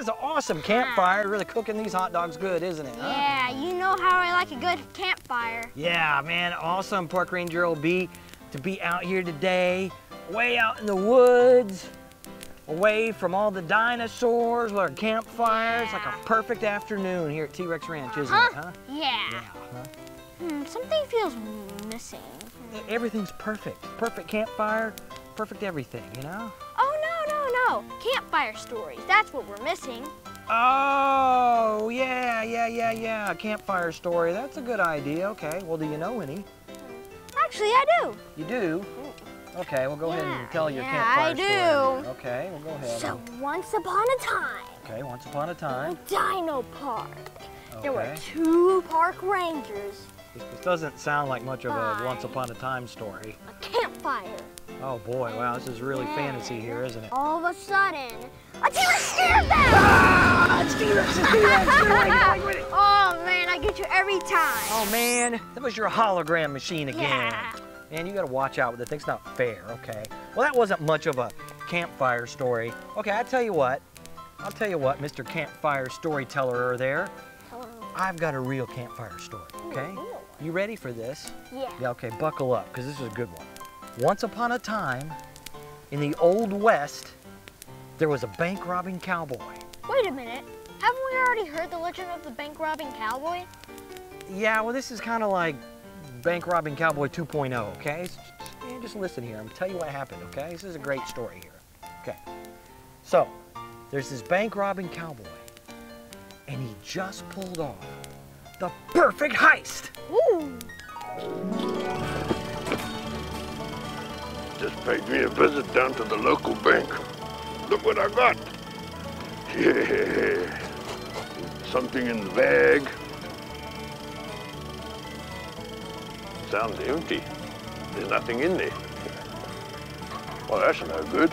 is an awesome campfire. Really cooking these hot dogs good, isn't it? Yeah, you know how I like a good campfire. Yeah, man, awesome Park Ranger LB to be out here today, way out in the woods, away from all the dinosaurs with our campfires. Yeah. Like a perfect afternoon here at T-Rex Ranch, isn't it, huh? Yeah. Huh? Something feels missing. Everything's perfect. Perfect campfire, perfect everything, you know? Oh, no. Campfire stories, that's what we're missing. Oh, yeah. A campfire story. That's a good idea. Okay, well, do you know any? Actually, I do. You do? Okay, well, go ahead and tell your Yeah, campfire I story. do. Okay, well, go ahead. So, once upon a time, Okay, once upon a time. Dino Park. Okay. There were 2 park rangers, This doesn't sound like much of a once upon a time story. a campfire. Oh boy, wow, this is really fantasy here, isn't it? All of a sudden, a T-Rex scared them! Ah! It's T-Rex, it's T-Rex! Get away, Oh man, I get you every time. Oh man, that was your hologram machine again. Yeah. Man, you gotta watch out with it. Thing's not fair, okay? Well, that wasn't much of a campfire story. Okay, I'll tell you what, Mr. Campfire Storyteller there. I've got a real campfire story, okay? You ready for this? Yeah. Yeah, okay, buckle up, because this is a good one. Once upon a time, in the Old West, there was a bank robbing cowboy. Wait a minute. Haven't we already heard the legend of the bank robbing cowboy? Yeah, well, this is kind of like Bank Robbing Cowboy 2.0, okay? Just listen here. I'm gonna tell you what happened, okay? This is a great story here. Okay. So, there's this bank robbing cowboy, and he just pulled off the perfect heist. Ooh. Just paid me a visit down to the local bank. Look what I got. Yeah. Something in the bag. Sounds empty. There's nothing in there. Well, that's no good.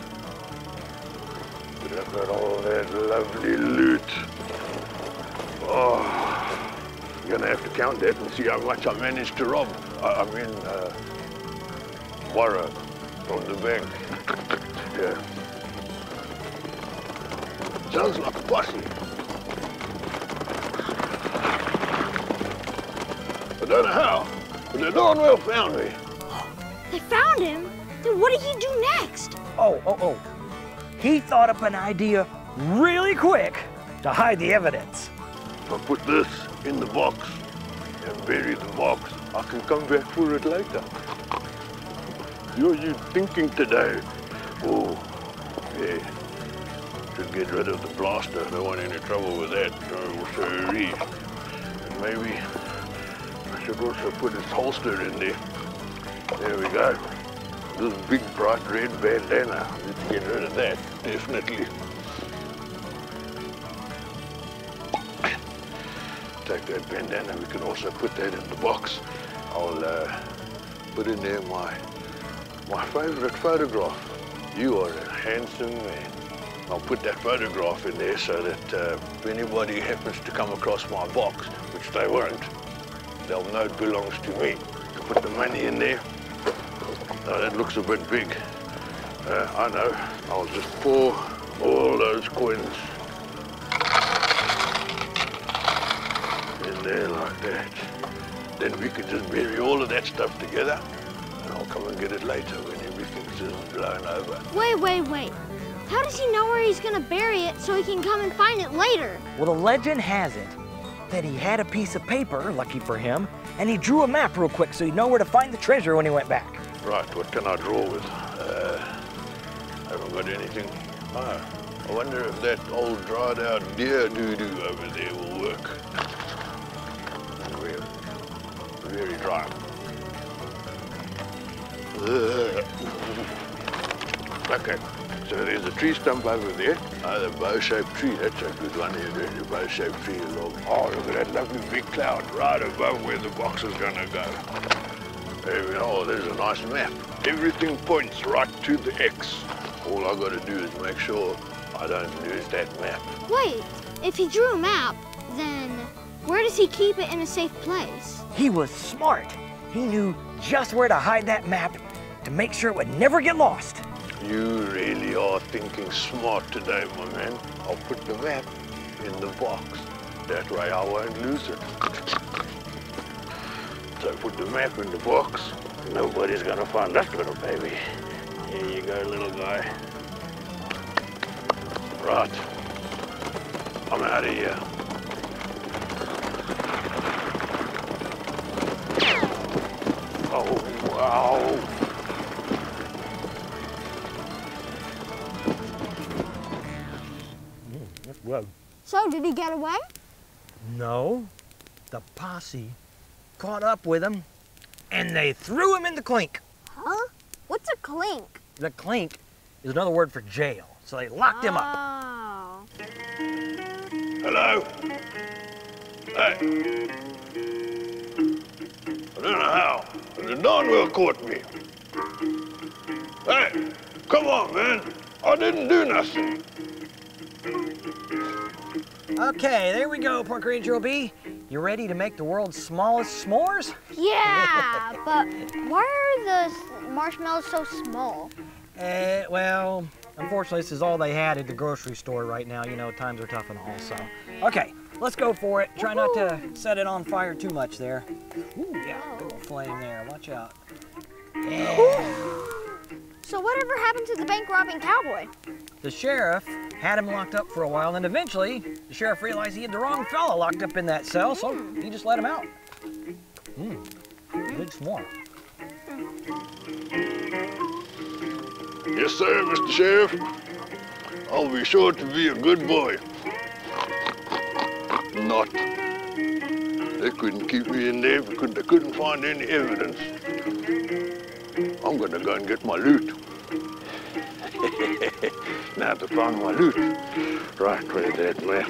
But I've got all that lovely loot. Oh, I'm gonna have to count that and see how much I managed to rob. Borrow from the bank. Yeah. Sounds like a posse. I don't know how, but they darn well found me. They found him? Then what did he do next? Oh. He thought up an idea really quick to hide the evidence. If I put this in the box and bury the box, I can come back for it later. What are you thinking today? Oh, yeah. Should get rid of the blaster. Don't want any trouble with that. Oh, sorry. And maybe I should also put his holster in there. There we go. This big bright red bandana. Need to get rid of that, definitely. Take that bandana. We can also put that in the box. I'll put in there my favorite photograph. You are a handsome man. I'll put that photograph in there so that if anybody happens to come across my box, which they won't, they'll know it belongs to me. Put the money in there. Now that looks a bit big. I know. I'll just pour all those coins in there like that. Then we can just bury all of that stuff together, and I'll come and get it later when everything's just blown over. Wait. How does he know where he's gonna bury it so he can come and find it later? Well, the legend has it that he had a piece of paper, lucky for him, and he drew a map real quick so he'd know where to find the treasure when he went back. Right, what can I draw with? Haven't got anything. I wonder if that old dried out deer doo-doo over there will work. Very dry. Okay, so there's a tree stump over there. The bow-shaped tree, that's a good one here. There's a bow-shaped tree along. Oh, look at that lovely big cloud right above where the box is gonna go. There we go, there's a nice map. Everything points right to the X. All I gotta do is make sure I don't lose that map. Wait, if he drew a map, then where does he keep it in a safe place? He was smart. He knew just where to hide that map to make sure it would never get lost. You really are thinking smart today, my man. I'll put the map in the box. That way I won't lose it. So put the map in the box. Nobody's gonna find that little baby. Here you go, little guy. Right. I'm out of here. Oh, wow. Whoa. So, did he get away? No, the posse caught up with him and they threw him in the clink. Huh? What's a clink? The clink is another word for jail. So they locked him up. Oh. Hello? Hey. I don't know how. The Donwell caught me. Hey, come on, man. I didn't do nothing. Okay, there we go, Park Ranger OB. You ready to make the world's smallest s'mores? Yeah, but why are the marshmallows so small? Well, unfortunately, this is all they had at the grocery store right now. You know, times are tough and all, so. Okay, let's go for it. Try not to set it on fire too much there. Ooh, yeah, a little flame there. Watch out. Yeah. So whatever happened to the bank robbing cowboy? The sheriff had him locked up for a while, and eventually, the sheriff realized he had the wrong fella locked up in that cell, so he just let him out. Good s'more. Yes, sir, Mr. Sheriff. I'll be sure to be a good boy. Not. They couldn't keep me in there because they couldn't find any evidence. I'm gonna go and get my loot. Now I have to find my loot. Right, where's that map?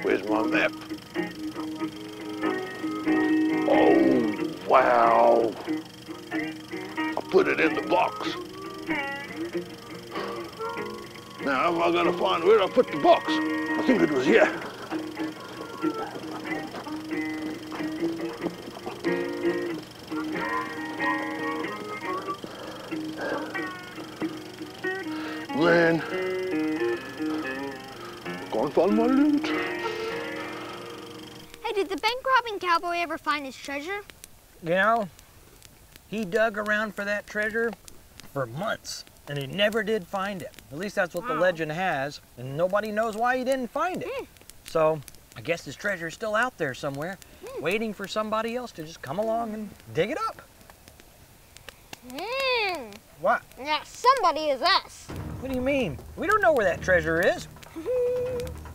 Where's my map? Oh, wow. I put it in the box. Now, how am I gonna find where I put the box? I think it was here. Man, can't find my loot. Hey, did the bank robbing cowboy ever find his treasure? You know, he dug around for that treasure for months, and he never did find it. At least that's what the legend has, and nobody knows why he didn't find it. So, I guess his treasure is still out there somewhere, waiting for somebody else to just come along and dig it up. What? Now somebody is us. What do you mean? We don't know where that treasure is.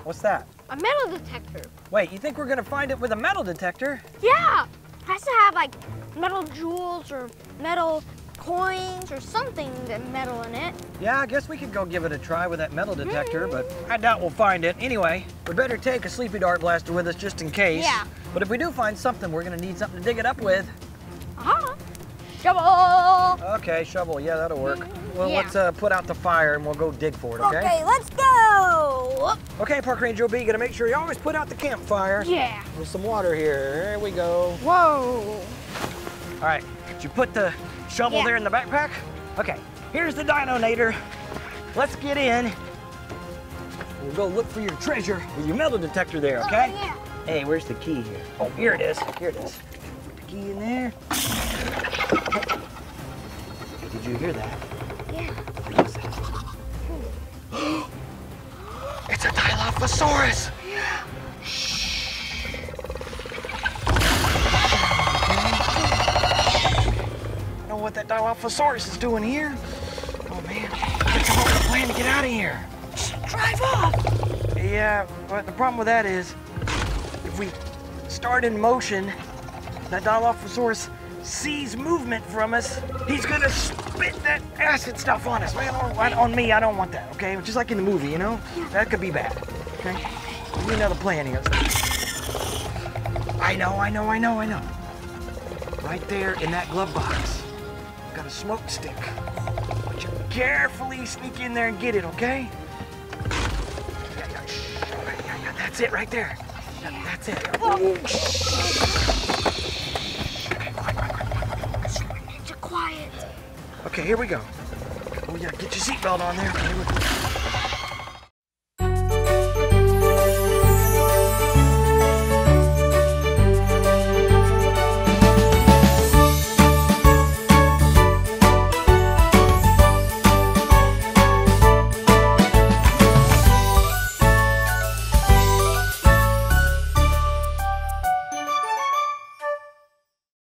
What's that? A metal detector. Wait, you think we're gonna find it with a metal detector? Yeah, has to have like metal jewels or metal coins or something that metal in it. Yeah, I guess we could go give it a try with that metal detector, but I doubt we'll find it. Anyway, we better take a sleepy dart blaster with us just in case. Yeah. But if we do find something, we're gonna need something to dig it up with. Shovel. Okay, shovel, yeah, that'll work. Well, Yeah. let's put out the fire and we'll go dig for it, okay? Okay, let's go. Okay, Park Ranger OB, gotta make sure you always put out the campfire. Yeah. With some water here. There we go. Whoa. All right, did you put the shovel there in the backpack? Okay, here's the Dino-nator. Let's get in. We'll go look for your treasure with your metal detector there, okay? Yeah. Hey, where's the key here? Oh, here it is. Here it is. Put the key in there. Hey, did you hear that? Yeah. What is that? It's a Dilophosaurus! Yeah. I know what that Dilophosaurus is doing here. Oh man, let's come up with a plan to get out of here. Just drive off. Yeah, but the problem with that is, if we start in motion, that Dilophosaurus sees movement from us, he's gonna spit that acid stuff on us, man. On me, I don't want that, okay? Just like in the movie, you know? That could be bad, okay? We need another plan here. I know. Right there in that glove box, got a smoke stick. But you carefully sneak in there and get it, okay? Yeah, that's it right there. That's it. Okay, quick. Okay, here we go. Oh, yeah, get your seatbelt on there. Here we go.